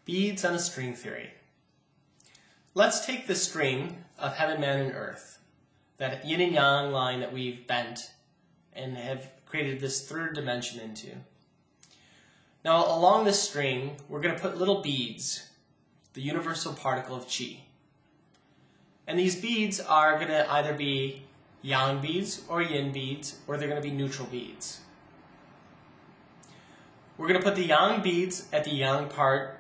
Beads on a string theory. Let's take the string of heaven, man, and earth, that yin and yang line that we've bent and have created this third dimension into. Now along this string, we're going to put little beads, the universal particle of chi. And these beads are going to either be yang beads or yin beads, or they're going to be neutral beads. We're going to put the yang beads at the yang part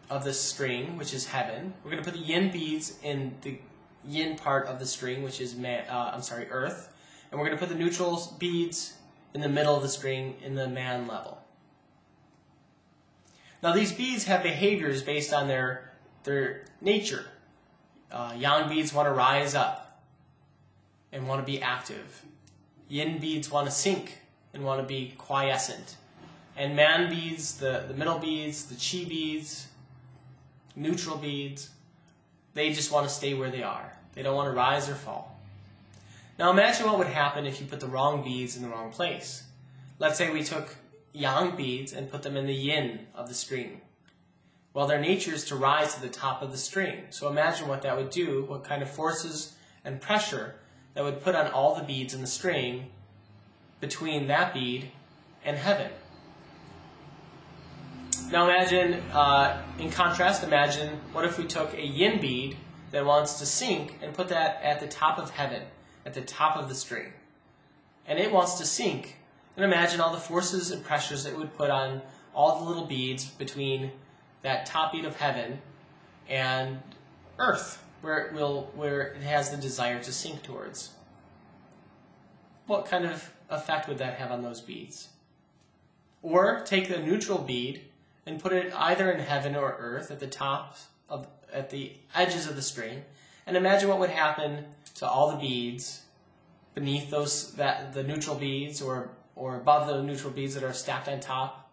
of the string, which is heaven. We're going to put the yin beads in the yin part of the string, which is earth. And we're going to put the neutral beads in the middle of the string in the man level. Now these beads have behaviors based on their nature. Yang beads want to rise up and want to be active. Yin beads want to sink and want to be quiescent. And man beads, the middle beads, the chi beads, neutral beads, they just want to stay where they are. They don't want to rise or fall. Now imagine what would happen if you put the wrong beads in the wrong place. Let's say we took yang beads and put them in the yin of the string. Well, their nature is to rise to the top of the string. So imagine what that would do, what kind of forces and pressure that would put on all the beads in the string between that bead and heaven. Now imagine, in contrast, imagine what if we took a yin bead that wants to sink and put that at the top of heaven, at the top of the string. And it wants to sink. And imagine all the forces and pressures it would put on all the little beads between that top bead of heaven and earth, where it has the desire to sink towards. What kind of effect would that have on those beads? Or take the neutral bead and put it either in heaven or earth at the edges of the string, and imagine what would happen to all the beads beneath the neutral beads or above the neutral beads that are stacked on top.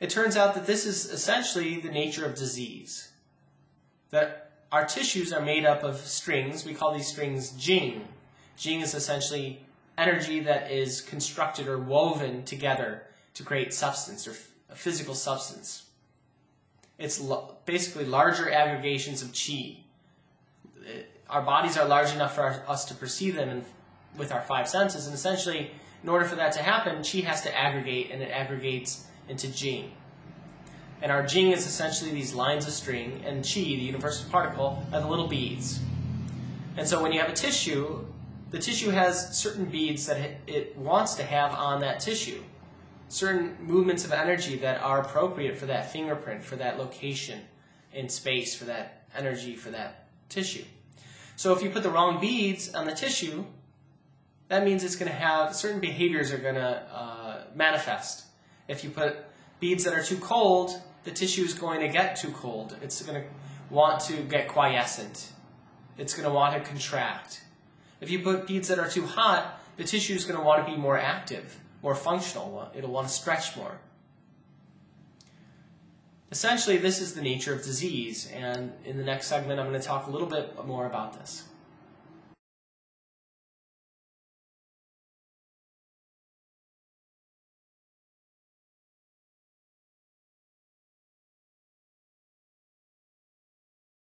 It turns out that this is essentially the nature of disease. That our tissues are made up of strings. We call these strings jing. Jing is essentially energy that is constructed or woven together to create substance or a physical substance. It's basically larger aggregations of chi. Our bodies are large enough for us to perceive them with our five senses, and essentially, in order for that to happen, chi has to aggregate, and it aggregates into jing. And our jing is essentially these lines of string, and chi, the universal particle, are the little beads. And so when you have a tissue, the tissue has certain beads that it wants to have on that tissue. Certain movements of energy that are appropriate for that fingerprint, for that location in space, for that energy, for that tissue. So if you put the wrong beads on the tissue, that means it's going to have certain behaviors are going to manifest. If you put beads that are too cold, the tissue is going to get too cold. It's going to want to get quiescent. It's going to want to contract. If you put beads that are too hot, the tissue is going to want to be more active, more functional. It'll want to stretch more. Essentially, this is the nature of disease, and in the next segment, I'm going to talk a little bit more about this.